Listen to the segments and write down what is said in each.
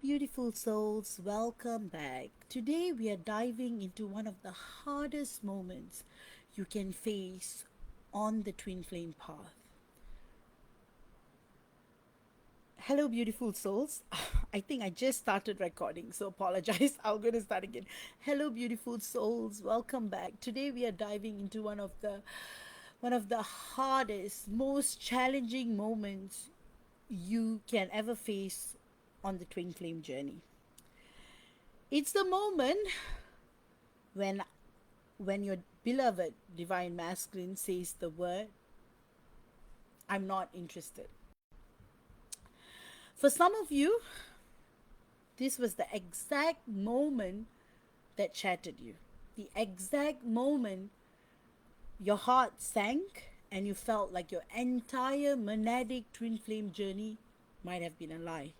Beautiful souls, welcome back. Today we are diving into one of the hardest moments you can face on the twin flame path. Hello, beautiful souls. I think I just started recording, so apologize. I'm going to start again. Hello, beautiful souls, welcome back. Today we are diving into one of the hardest, most challenging moments you can ever face on the twin flame journey. It's the moment when when your beloved divine masculine says the word I'm not interested. For some of you, this was the exact moment that shattered you. The exact moment your heart sank and you felt like your entire monadic twin flame journey might have been a lie.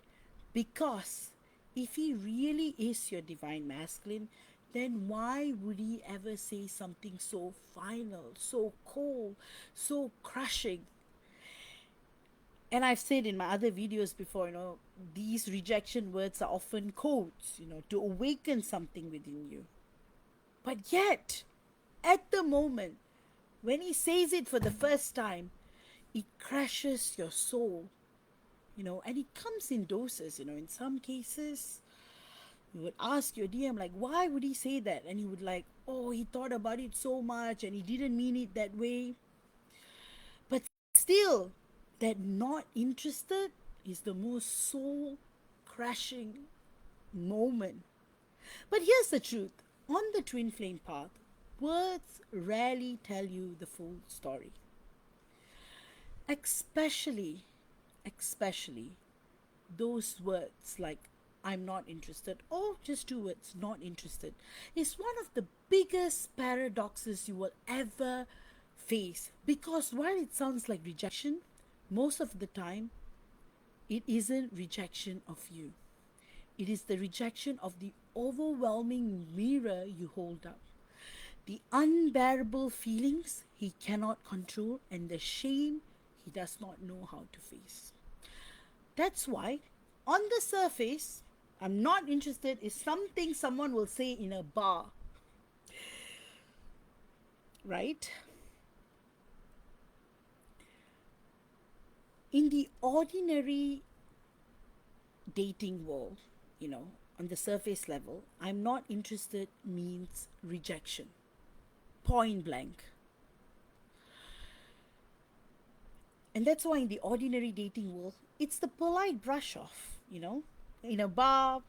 Because if he really is your divine masculine, then why would he ever say something so final, so cold, so crushing? And I've said in my other videos before, these rejection words are often codes, to awaken something within you. But yet, at the moment, when he says it for the first time, it crushes your soul, and it comes in doses, in some cases, you would ask your DM, like, why would he say that? And he would like, oh, he thought about it so much and he didn't mean it that way. But still, that not interested is the most soul crushing moment. But here's the truth. On the twin flame path, words rarely tell you the full story. Especially those words like I'm not interested, or just two words, not interested, is one of the biggest paradoxes you will ever face. Because while it sounds like rejection, most of the time it isn't rejection of you. It is the rejection of the overwhelming mirror you hold up, the unbearable feelings he cannot control, and the shame he does not know how to face. That's why, on the surface, I'm not interested is something someone will say in a bar, right? In the ordinary dating world, on the surface level, I'm not interested means rejection, point blank. And that's why in the ordinary dating world, it's the polite brush off, in a bar,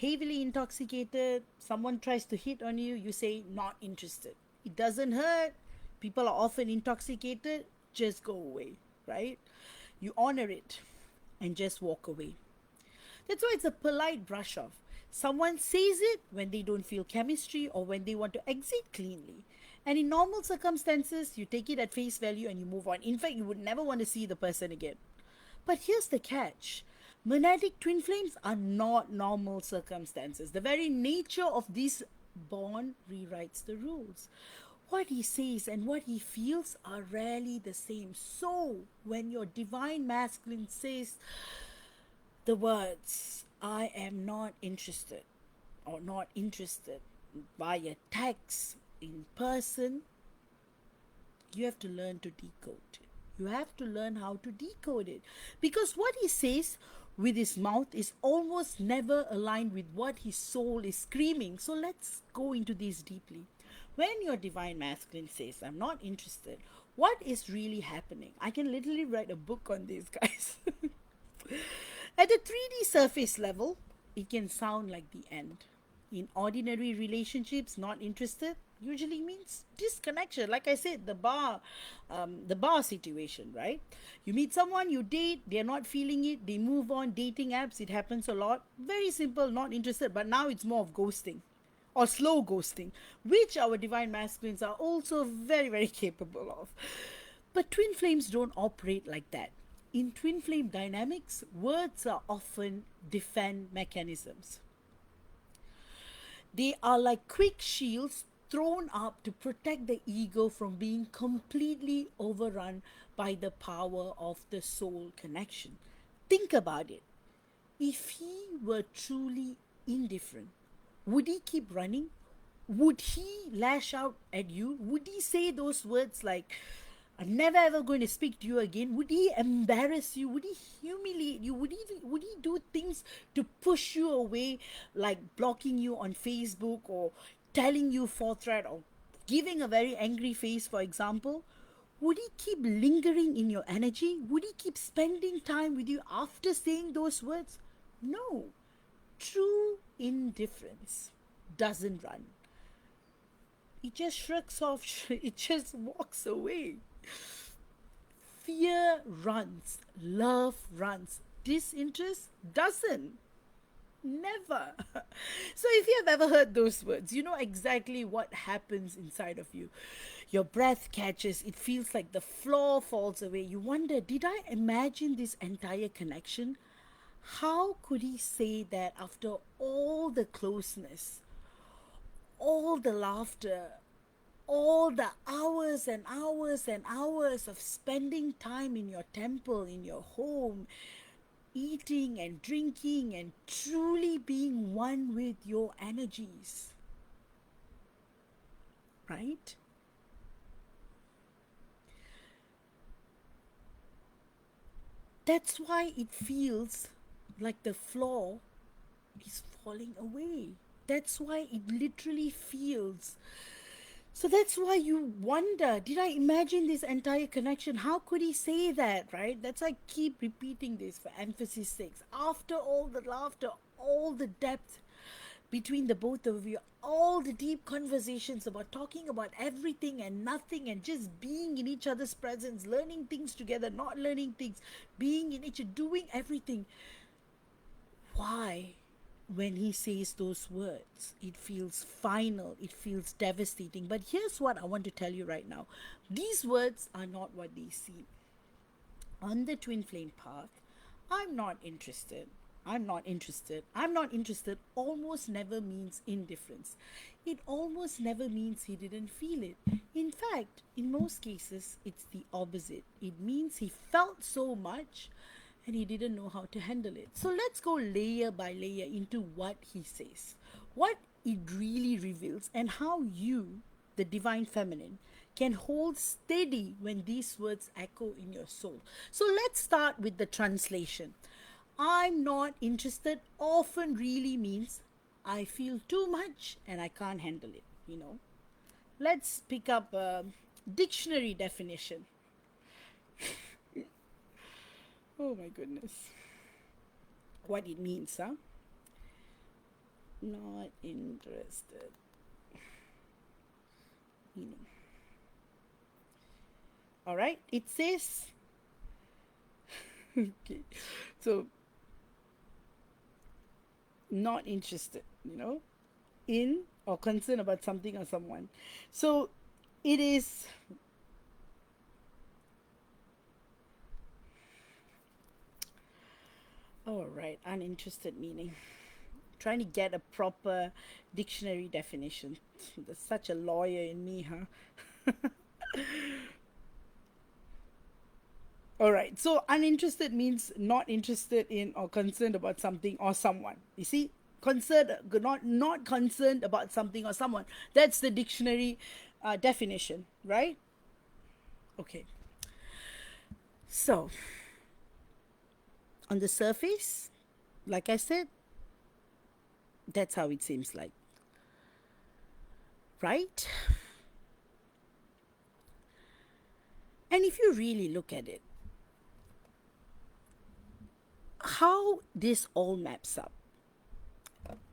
heavily intoxicated, someone tries to hit on you, you say, not interested. It doesn't hurt. People are often intoxicated, just go away, right? You honor it and just walk away. That's why it's a polite brush off. Someone says it when they don't feel chemistry or when they want to exit cleanly. And in normal circumstances, you take it at face value and you move on. In fact, you would never want to see the person again. But here's the catch. Monadic twin flames are not normal circumstances. The very nature of this bond rewrites the rules. What he says and what he feels are rarely the same. So, when your divine masculine says the words, I am not interested, or not interested, via text, in person, you have to learn to decode it. You have to learn how to decode it. Because what he says with his mouth is almost never aligned with what his soul is screaming. So let's go into this deeply. When your divine masculine says, I'm not interested, what is really happening? I can literally write a book on this, guys. At the 3D surface level, it can sound like the end. In ordinary relationships, not interested usually means disconnection. Like I said, the bar situation, right? You meet someone, you date, they're not feeling it, they move on. Dating apps, it happens a lot. Very simple, not interested. But now it's more of ghosting or slow ghosting, which our divine masculines are also very, very capable of. But twin flames don't operate like that. In twin flame dynamics, words are often defense mechanisms. They are like quick shields thrown up to protect the ego from being completely overrun by the power of the soul connection. Think about it. If he were truly indifferent, would he keep running? Would he lash out at you? Would he say those words like, I'm never ever going to speak to you again? Would he embarrass you? Would he humiliate you? Would he do things to push you away, like blocking you on Facebook or telling you forthright or giving a very angry face, for example? Would he keep lingering in your energy? Would he keep spending time with you after saying those words? No. True indifference doesn't run. It just shrugs off, it just walks away. Fear runs, love runs, disinterest doesn't. Never. So, if you have ever heard those words, you know exactly what happens inside of you. Your breath catches, it feels like the floor falls away. You wonder, did I imagine this entire connection? How could he say that after all the closeness, all the laughter, all the hours and hours and hours of spending time in your temple, in your home, eating and drinking and truly being one with your energies? Right? That's why it feels like the floor is falling away. That's why it literally feels. So that's why you wonder, did I imagine this entire connection? How could he say that, right? That's why I keep repeating this for emphasis sake. After all the laughter, all the depth between the both of you, all the deep conversations about talking about everything and nothing and just being in each other's presence, learning things together, not learning things, being in each other, doing everything. Why, when he says those words, it feels final, it feels devastating? But here's what I want to tell you right now. These words are not what they seem. On the twin flame path, I'm not interested. I'm not interested. I'm not interested almost never means indifference. It almost never means he didn't feel it. In fact, in most cases, it's the opposite. It means he felt so much and he didn't know how to handle it. So let's go layer by layer into what he says, what it really reveals, and how you, the divine feminine, can hold steady when these words echo in your soul. So let's start with the translation. I'm not interested often really means I feel too much and I can't handle it. Let's pick up a dictionary definition. Oh my goodness. What it means, huh? Not interested. Meaning. All right, it says, okay, so not interested, in or concerned about something or someone. So it is, all right, uninterested meaning. Trying to get a proper dictionary definition. There's such a lawyer in me, huh? All right, so uninterested means not interested in or concerned about something or someone. You see, concerned, not concerned about something or someone. That's the dictionary definition, right? Okay. So, on the surface, like I said, that's how it seems like, right? And if you really look at it, how this all maps up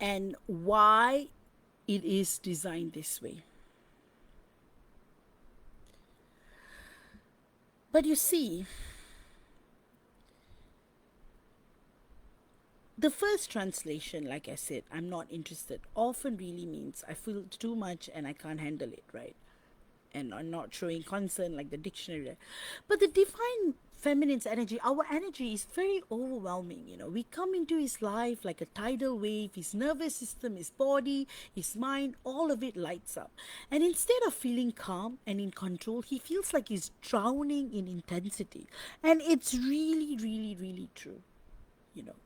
and why it is designed this way. But you see, the first translation, like I said, I'm not interested, often really means I feel too much and I can't handle it, right? And I'm not showing concern like the dictionary. But the divine feminine's energy, our energy is very overwhelming. We come into his life like a tidal wave. His nervous system, his body, his mind, all of it lights up. And instead of feeling calm and in control, he feels like he's drowning in intensity. And it's really, really, really true.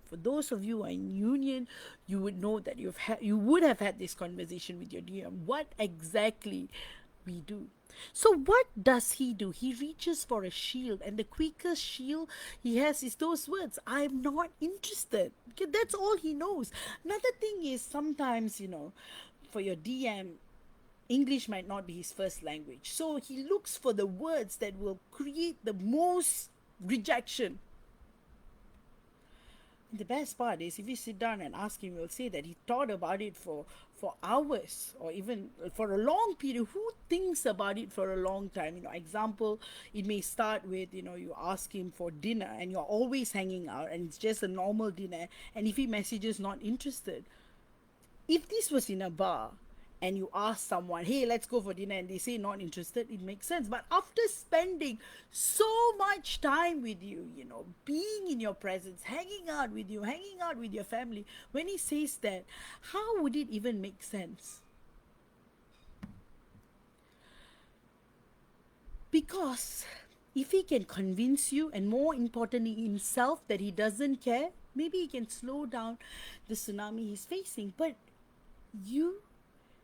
For those of you who are in union, you would know that you would have had this conversation with your DM. What exactly we do? So what does he do? He reaches for a shield, and the quickest shield he has is those words, I'm not interested. Okay, that's all he knows. Another thing is, sometimes, for your DM, English might not be his first language. So he looks for the words that will create the most rejection. And the best part is, if you sit down and ask him, he'll say that he thought about it for hours, or even for a long period. Who thinks about it for a long time? Example, it may start with, you ask him for dinner and you're always hanging out and it's just a normal dinner. And if he messages not interested, if this was in a bar and you ask someone, hey, let's go for dinner, and they say not interested, it makes sense. But after spending so much time with you, being in your presence, hanging out with you, hanging out with your family, when he says that, how would it even make sense? Because if he can convince you, and more importantly himself, that he doesn't care, maybe he can slow down the tsunami he's facing. But you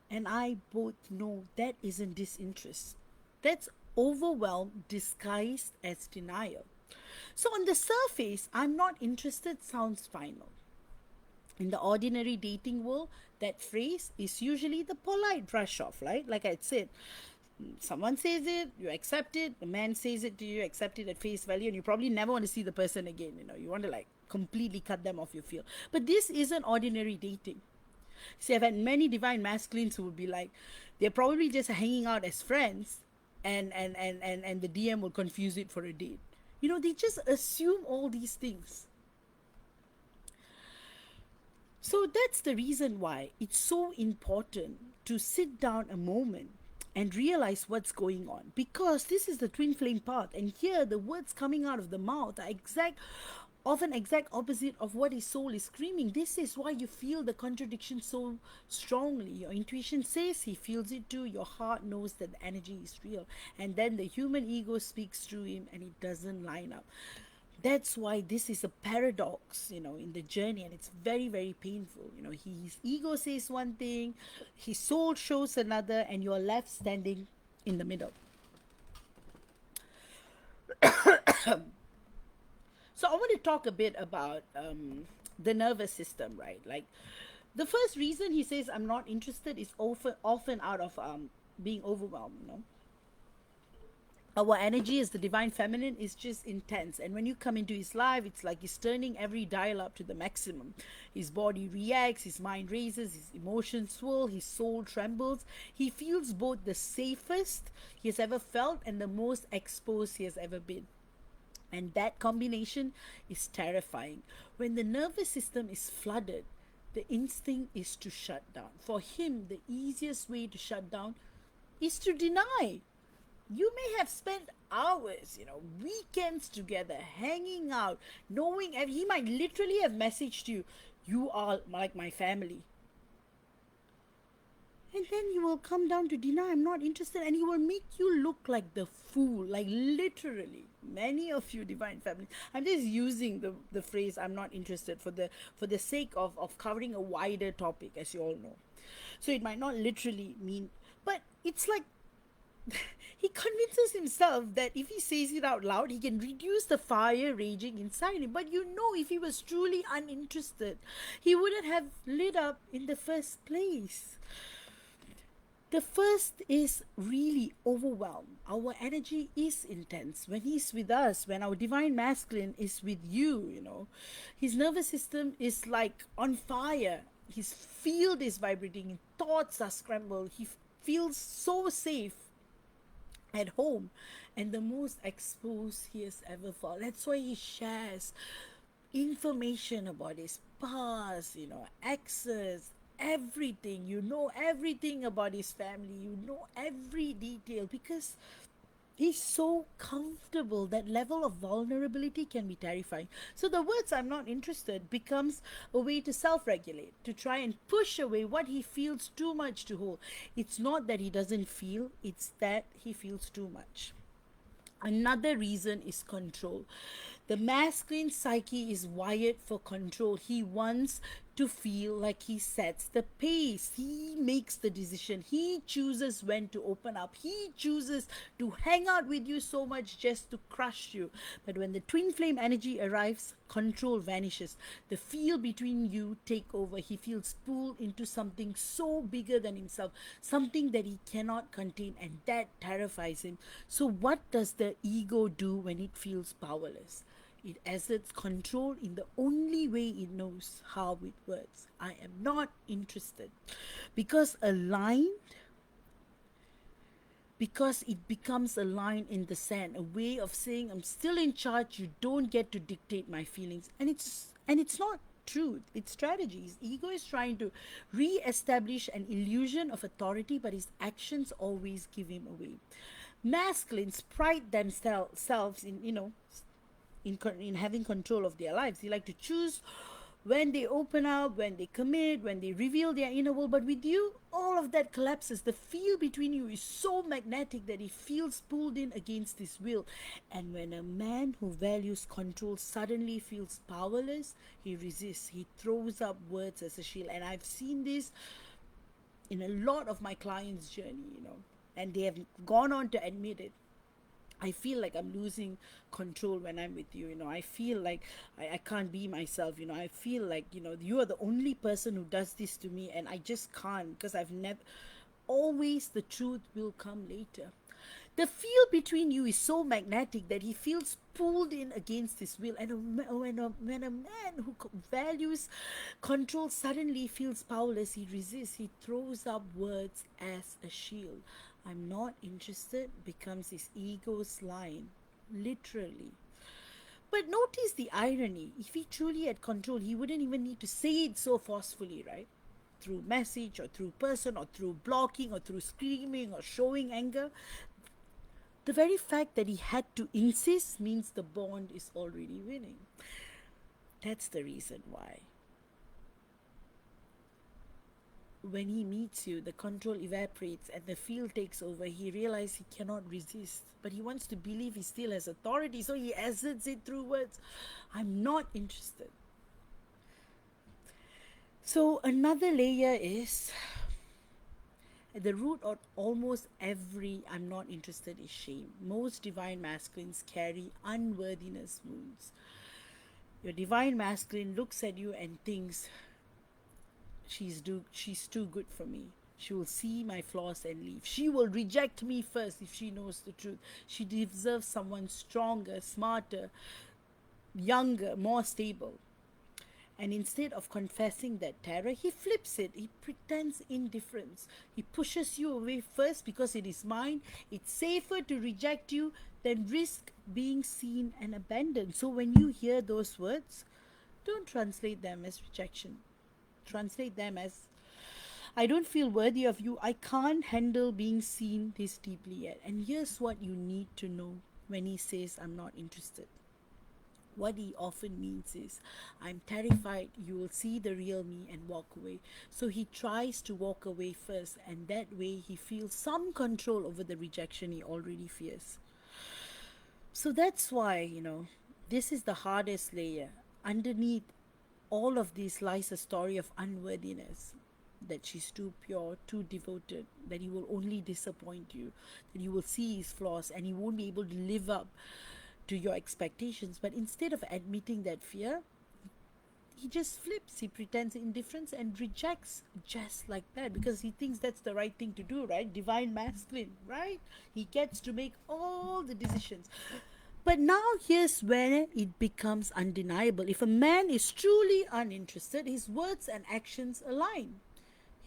and I both know that isn't disinterest. That's overwhelm disguised as denial. So on the surface, I'm not interested sounds final. In the ordinary dating world, that phrase is usually the polite brush off, right? Like I said, someone says it, you accept it, the man says it to you, accept it at face value, and you probably never want to see the person again. You want to completely cut them off your field. But this isn't ordinary dating. See, I've had many divine masculines who would be like, they're probably just hanging out as friends, and the DM will confuse it for a date. They just assume all these things. So that's the reason why it's so important to sit down a moment and realize what's going on, because this is the twin flame path, and here the words coming out of the mouth are often exact opposite of what his soul is screaming. This is why you feel the contradiction so strongly. Your intuition says he feels it too. Your heart knows that the energy is real. And then the human ego speaks through him and it doesn't line up. That's why this is a paradox, in the journey, and it's very, very painful. His ego says one thing, his soul shows another, and you're left standing in the middle. So I want to talk a bit about the nervous system, right? Like, the first reason he says I'm not interested is often out of being overwhelmed. Our energy as the divine feminine is just intense, and when you come into his life, it's like he's turning every dial up to the maximum. His body reacts, his mind races, his emotions swirl, his soul trembles. He feels both the safest he has ever felt and the most exposed he has ever been. And that combination is terrifying. When the nervous system is flooded, the instinct is to shut down. For him, the easiest way to shut down is to deny. You may have spent hours, weekends together, hanging out, knowing he might literally have messaged you, you are like my family. And then you will come down to deny, I'm not interested, and he will make you look like the fool, like literally. Many of you divine family, I'm just using the phrase I'm not interested for the sake of covering a wider topic, as you all know. So it might not literally mean, but it's like he convinces himself that if he says it out loud, he can reduce the fire raging inside him. But if he was truly uninterested, he wouldn't have lit up in the first place. The first is really overwhelmed. Our energy is intense. When he's with us, when our divine masculine is with you, his nervous system is like on fire. His field is vibrating. His thoughts are scrambled. He feels so safe at home and the most exposed he has ever felt. That's why he shares information about his past, exes, everything. Everything about his family. Every detail, because he's so comfortable. That level of vulnerability can be terrifying. So the words I'm not interested becomes a way to self-regulate, to try and push away what he feels too much to hold. It's not that he doesn't feel, it's that he feels too much. Another reason is control. The masculine psyche is wired for control. He wants to feel like he sets the pace. He makes the decision. He chooses when to open up. He chooses to hang out with you so much just to crush you. But when the twin flame energy arrives, control vanishes. The feel between you take over. He feels pulled into something so bigger than himself, something that he cannot contain, and that terrifies him. So what does the ego do when it feels powerless? It asserts control in the only way it knows how it works. I am not interested. Because a line, because it becomes a line in the sand, a way of saying I'm still in charge, you don't get to dictate my feelings. And it's not truth, it's strategies. Ego is trying to re-establish an illusion of authority, but his actions always give him away. Masculines pride themselves in, in having control of their lives. They like to choose when they open up, when they commit, when they reveal their inner world. But with you, all of that collapses. The feel between you is so magnetic that it feels pulled in against his will. And when a man who values control suddenly feels powerless, he resists. He throws up words as a shield. And I've seen this in a lot of my clients' journey, and they have gone on to admit it. I feel like I'm losing control when I'm with you. I feel like I can't be myself. I feel like, you are the only person who does this to me, and I just can't, because I've never, always the truth will come later. The feel between you is so magnetic that he feels pulled in against his will. And when a man who values control suddenly feels powerless, he resists. He throws up words as a shield. I'm not interested becomes his ego's line, literally. But notice the irony. If he truly had control, he wouldn't even need to say it so forcefully, right? Through message or through person or through blocking or through screaming or showing anger. The very fact that he had to insist means the bond is already winning. That's the reason why. When he meets you, the control evaporates and the feel takes over. He realizes he cannot resist, but he wants to believe he still has authority, so he asserts it through words. I'm not interested. So another layer is, at the root of almost every I'm not interested is shame. Most divine masculines carry unworthiness wounds. Your divine masculine looks at you and thinks, she's too good for me. She will see my flaws and leave. She will reject me first if she knows the truth. She deserves someone stronger, smarter, younger, more stable. And instead of confessing that terror, he flips it. He pretends indifference. He pushes you away first because it is mine. It's safer to reject you than risk being seen and abandoned. So when you hear those words, don't translate them as rejection. Translate them as, I don't feel worthy of you. I can't handle being seen this deeply yet. And here's what you need to know when he says, I'm not interested. What he often means is, I'm terrified you will see the real me and walk away. So he tries to walk away first, and that way he feels some control over the rejection he already fears. So that's why, this is the hardest layer. Underneath all of this lies a story of unworthiness, that she's too pure, too devoted, that he will only disappoint you, that you will see his flaws and he won't be able to live up to your expectations. But instead of admitting that fear, he just flips. He pretends indifference and rejects just like that, because he thinks that's the right thing to do, right? Divine masculine, right? He gets to make all the decisions. But now here's where it becomes undeniable. If a man is truly uninterested, his words and actions align.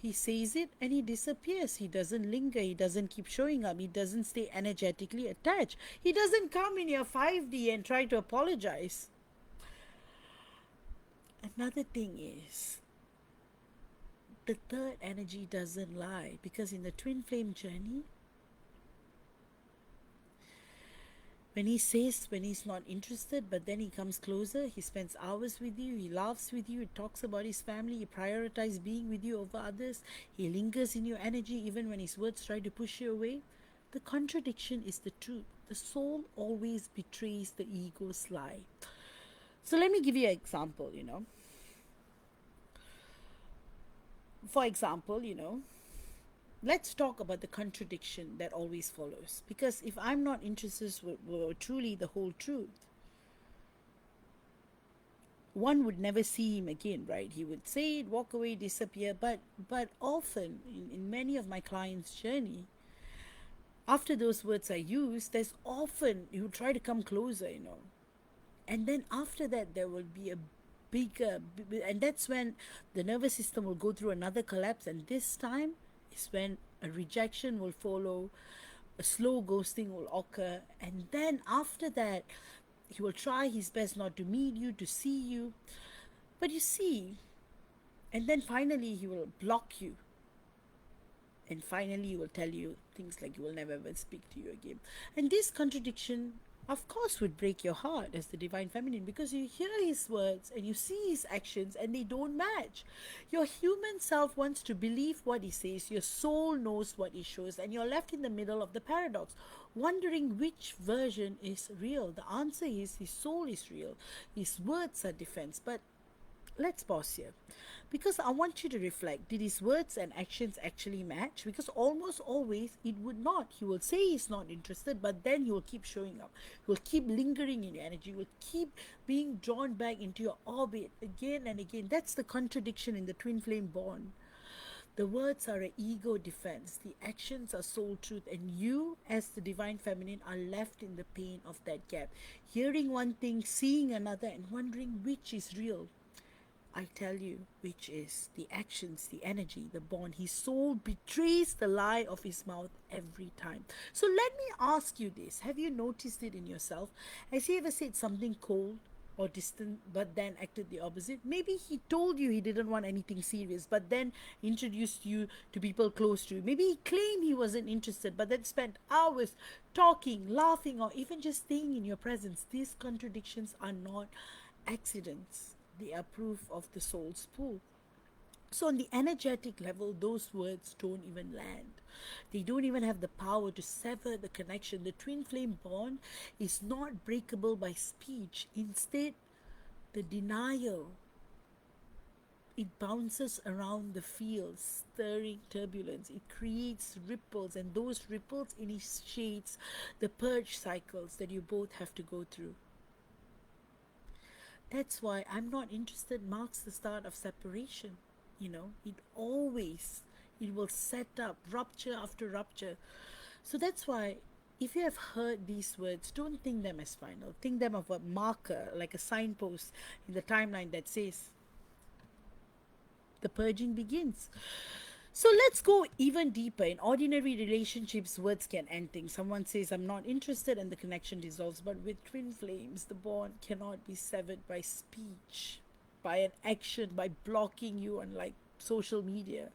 He says it and he disappears. He doesn't linger. He doesn't keep showing up. He doesn't stay energetically attached. He doesn't come in your 5D and try to apologize. Another thing is, the third energy doesn't lie, because in the twin flame journey, when he says when he's not interested, but then he comes closer, he spends hours with you, he laughs with you, he talks about his family, he prioritizes being with you over others, he lingers in your energy even when his words try to push you away. The contradiction is the truth. The soul always betrays the ego's lie. So let me give you an example, For example, let's talk about the contradiction that always follows. Because if I'm not interested with truly the whole truth, one would never see him again, right? He would say it, walk away, disappear. But often in many of my clients' journey, after those words are used, there's often you try to come closer. And then after that, there will be a and that's when the nervous system will go through another collapse. And this time is when a rejection will follow, a slow ghosting will occur. And then after that, he will try his best not to meet you, to see you. But you see, and then finally he will block you. And finally he will tell you things like he will never ever speak to you again. And this contradiction, of course, would break your heart as the divine feminine, because you hear his words and you see his actions and they don't match. Your human self wants to believe what he says, your soul knows what he shows, and you're left in the middle of the paradox, wondering which version is real. The answer is his soul is real, his words are defense. But let's pause here, because I want you to reflect. Did his words and actions actually match? Because almost always it would not. He will say he's not interested, but then he will keep showing up. He will keep lingering in your energy. He will keep being drawn back into your orbit again and again. That's the contradiction in the twin flame bond. The words are an ego defense, the actions are soul truth, and you, as the divine feminine, are left in the pain of that gap, hearing one thing, seeing another, and wondering which is real. I tell you, which is the actions, the energy, the bond. His soul betrays the lie of his mouth every time. So let me ask you this. Have you noticed it in yourself? Has he ever said something cold or distant, but then acted the opposite? Maybe he told you he didn't want anything serious, but then introduced you to people close to you. Maybe he claimed he wasn't interested, but then spent hours talking, laughing, or even just staying in your presence. These contradictions are not accidents. They are proof of the soul's pull. So, on the energetic level, those words don't even land. They don't even have the power to sever the connection. The twin flame bond is not breakable by speech. Instead, the denial, it bounces around the field, stirring turbulence. It creates ripples, and those ripples initiates the purge cycles that you both have to go through. That's why I'm not interested marks the start of separation. It will set up rupture after rupture. So that's why if you have heard these words, don't think them as final. Think them of a marker, like a signpost in the timeline that says the purging begins. So let's go even deeper. In ordinary relationships, words can end things. Someone says, I'm not interested, and the connection dissolves. But with twin flames, the bond cannot be severed by speech, by an action, by blocking you on like social media,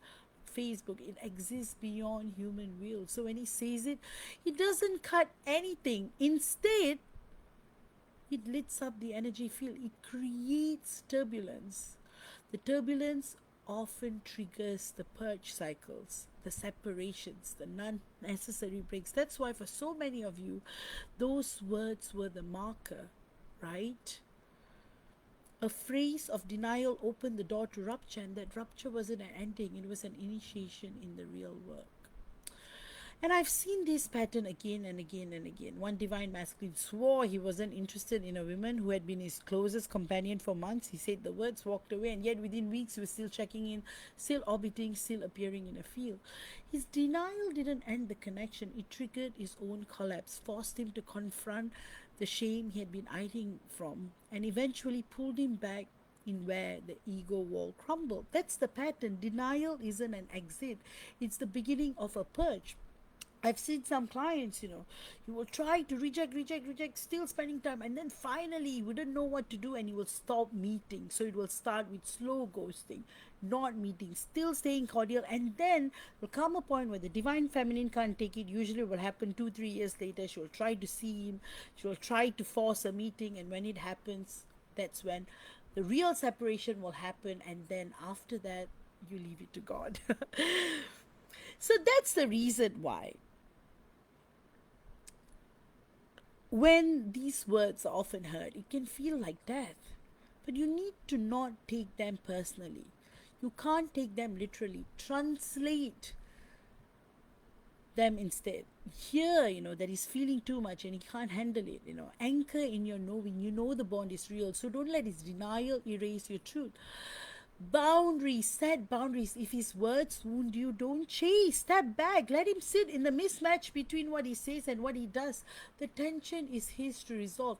Facebook. It exists beyond human will. So when he says it, he doesn't cut anything. Instead, it lights up the energy field. It creates turbulence. The turbulence often triggers the purge cycles, the separations, the non-necessary breaks. That's why for so many of you, those words were the marker, right? A phrase of denial opened the door to rupture, and that rupture wasn't an ending, it was an initiation in the real work. And I've seen this pattern again and again and again. One divine masculine swore he wasn't interested in a woman who had been his closest companion for months. He said the words, walked away, and yet within weeks he was still checking in, still orbiting, still appearing in a field. His denial didn't end the connection. It triggered his own collapse, forced him to confront the shame he had been hiding from, and eventually pulled him back in where the ego wall crumbled. That's the pattern. Denial isn't an exit. It's the beginning of a purge. I've seen some clients, you will try to reject, still spending time, and then finally you wouldn't know what to do and you will stop meeting. So it will start with slow ghosting, not meeting, still staying cordial, and then will come a point where the divine feminine can't take it. Usually it will happen 2-3 years later. She will try to see him, she will try to force a meeting, and when it happens, that's when the real separation will happen, and then after that, you leave it to God. So that's the reason why when these words are often heard, it can feel like death. But you need to not take them personally. You can't take them literally. Translate them instead. Here, that he's feeling too much and he can't handle it. Anchor in your knowing. You know the bond is real. So don't let his denial erase your truth. Boundaries, set boundaries. If his words wound you, don't chase. Step back. Let him sit in the mismatch between what he says and what he does. The tension is his to resolve.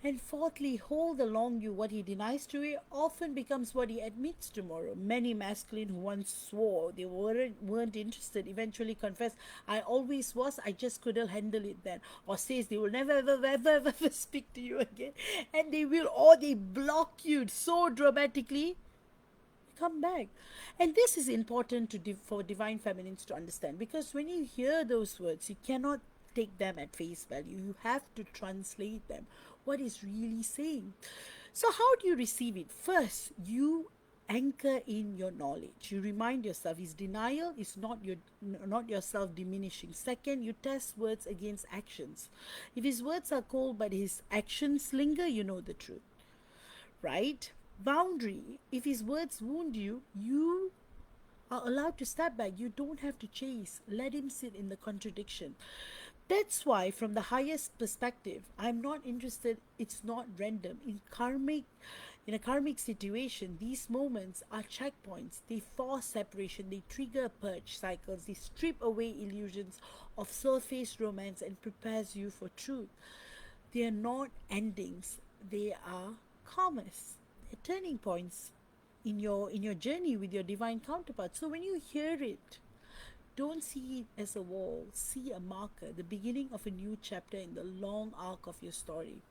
And fourthly, hold along you. What he denies today often becomes what he admits tomorrow. Many masculine who once swore they weren't interested eventually confess, I always was, I just couldn't handle it then. Or says they will never ever speak to you again. And they will, or they block you so dramatically, come back. And this is important for divine feminines to understand, because when you hear those words, you cannot take them at face value. You have to translate them. What is really saying? So how do you receive it? First, you anchor in your knowledge. You remind yourself his denial is not yourself diminishing. Second, you test words against actions. If his words are cold but his actions linger, you know the truth, right? Boundary. If his words wound you, you are allowed to step back. You don't have to chase. Let him sit in the contradiction. That's why, from the highest perspective, I'm not interested. It's not random. In a karmic situation, these moments are checkpoints. They force separation. They trigger purge cycles. They strip away illusions of surface romance and prepares you for truth. They are not endings. They are commas. They're turning points in your journey with your divine counterpart. So when you hear it, don't see it as a wall. See a marker, the beginning of a new chapter in the long arc of your story.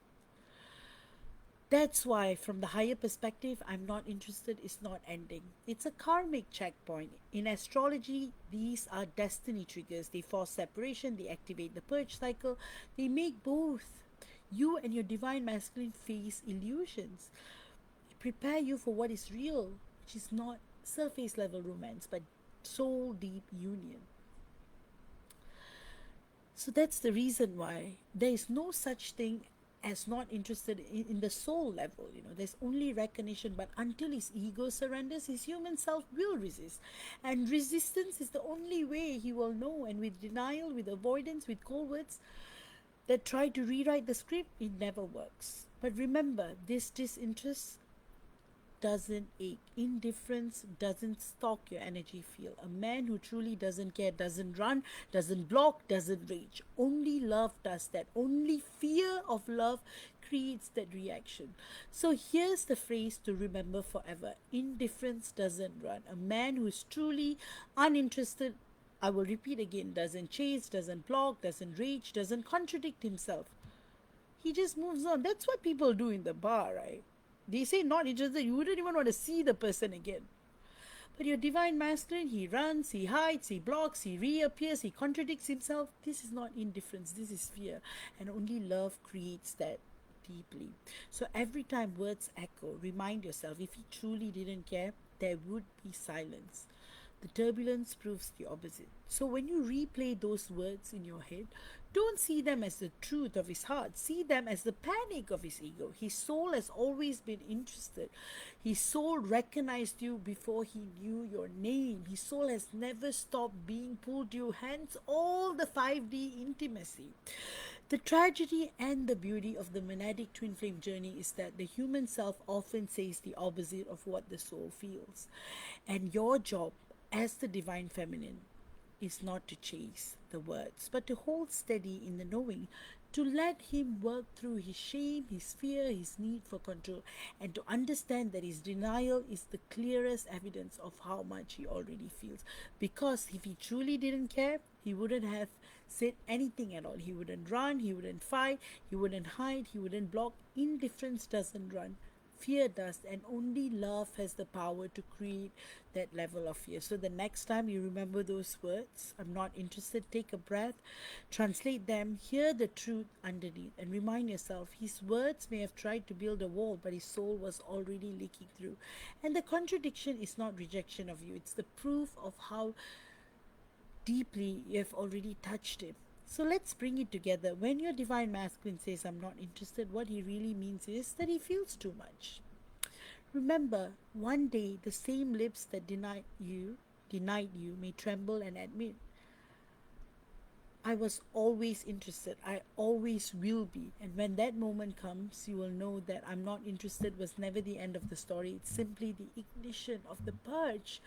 That's why, from the higher perspective, I'm not interested is not ending. It's a karmic checkpoint. In astrology, these are destiny triggers. They force separation, they activate the purge cycle, they make both you and your divine masculine face illusions. They prepare you for what is real, which is not surface level romance, but soul deep union. So that's the reason why there is no such thing as not interested in the soul level. There's only recognition, but until his ego surrenders, his human self will resist. And resistance is the only way he will know. And with denial, with avoidance, with cold words that try to rewrite the script, it never works. But remember, this disinterest doesn't ache. Indifference doesn't stalk your energy field. A man who truly doesn't care doesn't run, doesn't block, doesn't rage. Only love does that. Only fear of love creates that reaction. So here's the phrase to remember forever. Indifference doesn't run. A man who is truly uninterested, I will repeat again, doesn't chase, doesn't block, doesn't rage, doesn't contradict himself. He just moves on. That's what people do in the bar, right? They say not interested, you wouldn't even want to see the person again. But your divine masculine, he runs, he hides, he blocks, he reappears, he contradicts himself. This is not indifference, this is fear. And only love creates that deeply. So every time words echo, remind yourself, if he truly didn't care, there would be silence. The turbulence proves the opposite. So when you replay those words in your head, don't see them as the truth of his heart. See them as the panic of his ego. His soul has always been interested. His soul recognized you before he knew your name. His soul has never stopped being pulled you, hence all the 5D intimacy. The tragedy and the beauty of the monadic twin flame journey is that the human self often says the opposite of what the soul feels. And your job as the divine feminine is not to chase the words, but to hold steady in the knowing, to let him work through his shame, his fear, his need for control, and to understand that his denial is the clearest evidence of how much he already feels. Because if he truly didn't care, he wouldn't have said anything at all. He wouldn't run, he wouldn't fight, he wouldn't hide, he wouldn't block. Indifference doesn't run. Fear does, and only love has the power to create that level of fear. So the next time you remember those words, I'm not interested, take a breath, translate them, hear the truth underneath, and remind yourself his words may have tried to build a wall, but his soul was already leaking through. And the contradiction is not rejection of you, it's the proof of how deeply you have already touched him. So let's bring it together. When your divine masculine says, I'm not interested, what he really means is that he feels too much. Remember, one day the same lips that denied you may tremble and admit, I was always interested. I always will be. And when that moment comes, you will know that I'm not interested was never the end of the story. It's simply the ignition of the purge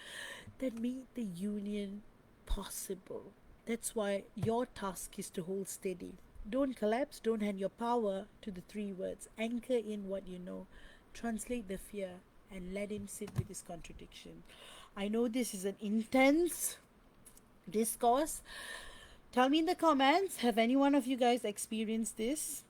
that made the union possible. That's why your task is to hold steady. Don't collapse, don't hand your power to the three words. Anchor in what you know, translate the fear, and let him sit with his contradiction. I know this is an intense discourse. Tell me in the comments, have any one of you guys experienced this?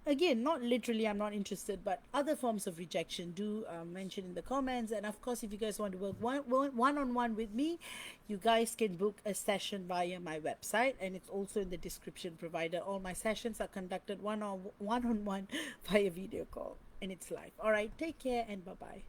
Again, not literally, I'm not interested, but other forms of rejection, do mention in the comments. And of course, if you guys want to work one on one with me, you guys can book a session via my website, and it's also in the description provided. All my sessions are conducted one on one via video call, and it's live. All right, take care and bye bye.